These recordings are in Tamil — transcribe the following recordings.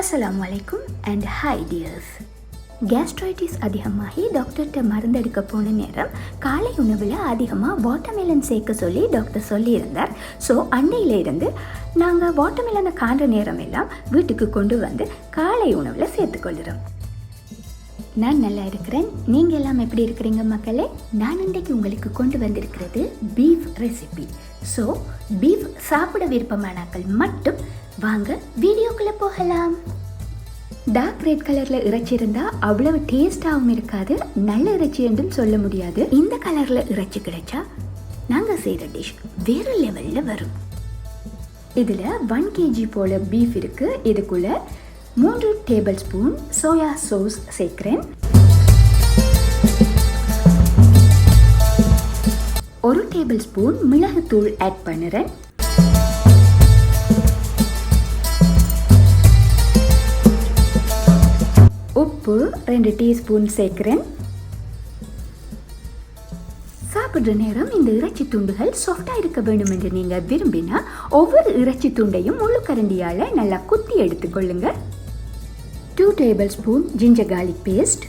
அஸ்ஸலாமு அலைக்கும் அண்ட் ஹாய் டியர்ஸ். கேஸ்ட்ரைட்டிஸ் அதிகமாகி டாக்டர்கிட்ட மருந்தெடுக்க போன நேரம் காலை உணவில் அதிகமாக வாட்டர்மெலன் சேர்க்க சொல்லி டாக்டர் சொல்லியிருந்தார். ஸோ அன்னையில இருந்து நாங்கள் வாட்டர்மெலனை காண்ற நேரம் எல்லாம் வீட்டுக்கு கொண்டு வந்து காலை உணவில் சேர்த்துக்கொள்கிறோம். நான் நல்லா இருக்கிறேன். நீங்கள் எல்லாம் எப்படி இருக்கிறீங்க மக்களே? நான் இன்றைக்கு உங்களுக்கு கொண்டு வந்திருக்கிறது பீஃப் ரெசிபி. ஸோ பீஃப் சாப்பிட விருப்பமானாக்கள் மட்டும் வாங்க வீடியோக்குள்ளே போகலாம். டார்க் ரெட் கலரில் இறைச்சி இருந்தால் அவ்வளவு டேஸ்டாகவும் இருக்காது, நல்ல இறைச்சி என்றும் சொல்ல முடியாது. இந்த கலரில் இறைச்சி கிடைச்சா நாங்கள் செய்கிற டிஷ் வேறு லெவலில் வரும். இதில் 1 kg போல் பீஃப் இருக்குது. இதுக்குள்ளே 3 டேபிள் ஸ்பூன் சோயா சாஸ் சேர்க்கிறேன். 1 டேபிள் ஸ்பூன் மிளகுத்தூள் ஆட் பண்ணுறேன். உப்பு 2 டீஸ்பூன் சேர்க்கிறேன். சாப்பிட்ற நேரம் இந்த இறைச்சி துண்டுகள் சாஃப்டாக இருக்க வேண்டும் என்று நீங்கள் விரும்பினா ஒவ்வொரு இறைச்சி துண்டையும் முழு கரண்டியால் நல்லா குத்தி எடுத்துக்கொள்ளுங்க. 2 tablespoon ginger garlic paste,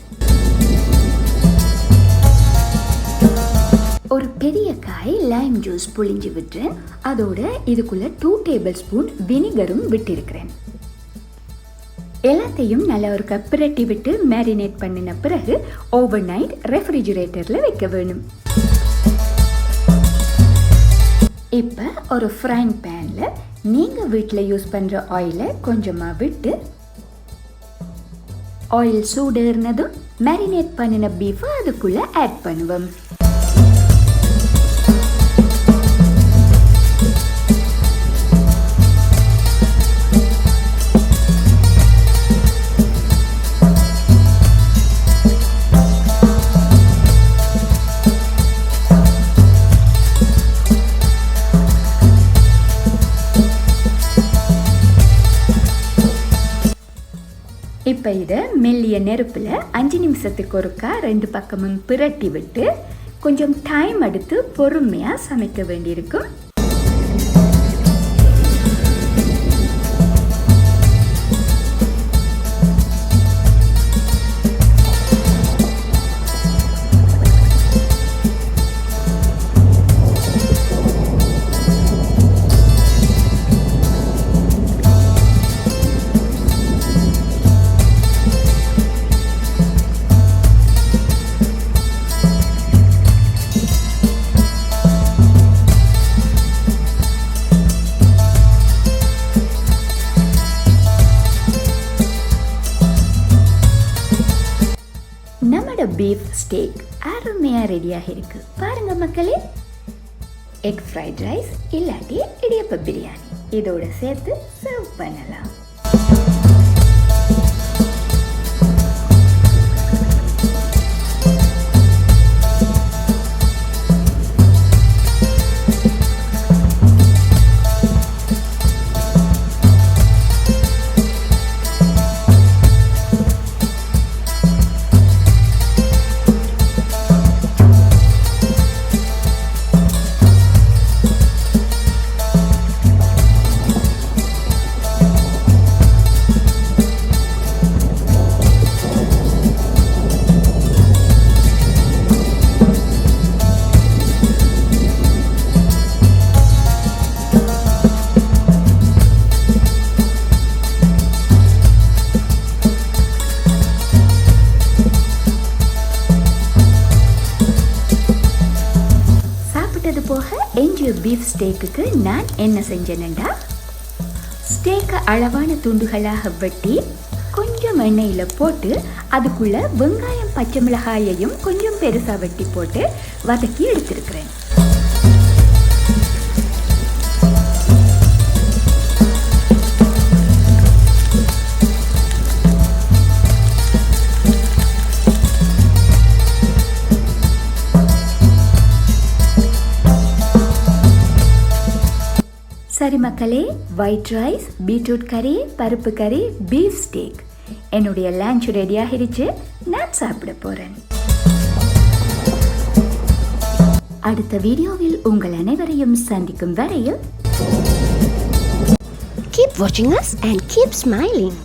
ஒரு பெரிய காய் லைம் ஜூஸ் புளிஞ்சு விட்டுறேன். அதோட இதுக்குள்ள 2 டேபிள் ஸ்பூன் வினிகரும் விட்டிருக்கிறேன். எல்லாத்தையும் நல்லா ஒரு கப் பிரட்டி விட்டு மேரினேட் பண்ணின பிறகு ஓவர் நைட் ரெஃப்ரிஜிரேட்டரில் வைக்க வேணும். இப்போ ஒரு ஃப்ரைங் பேனில் நீங்கள் வீட்டில் யூஸ் பண்ணுற ஆயிலை கொஞ்சமாக விட்டு ஆயில் சூடேறினதும் மேரினேட் பண்ணின பீஃபை அதுக்குள்ளே ஆட் பண்ணுவோம். இப்போ இதை மெல்லிய நெருப்பில் 5 நிமிஷத்துக்கு ஒருக்கா 2 பக்கமும் பிரட்டி விட்டு கொஞ்சம் டைம் எடுத்து பொறுமையாக சமைக்க வேண்டியிருக்கும். நம்மளோட பீஃப் ஸ்டேக் அருமையாக ரெடியாக இருக்குது பாருங்க மக்களே. எக் ஃப்ரைட் ரைஸ் இல்லாட்டி இடியப்ப பிரியாணி இதோட சேர்த்து சர்வ் பண்ணலாம். போக எஞ்சிய பீஃப் ஸ்டேக்குக்கு நான் என்ன செஞ்சேன்டா, ஸ்டேக்கை அளவான துண்டுகளாக வெட்டி கொஞ்சம் எண்ணெயில் போட்டு அதுக்குள்ள வெங்காயம் பச்சை மிளகாயையும் கொஞ்சம் பெருசாக வெட்டி போட்டு வதக்கி எடுத்திருக்கிறேன். சரி மக்களே, ஒயிட் ரைஸ், பீட்ரூட் கறி, பருப்பு கறி, பீஃப் ஸ்டேக் என்னுடைய லஞ்ச் ரெடி ஆகிடுச்சு. நான் சாப்பிட போகிறேன். அடுத்த வீடியோவில் உங்கள் அனைவரையும் சந்திக்கும் வரையில் keep watching us and keep smiling.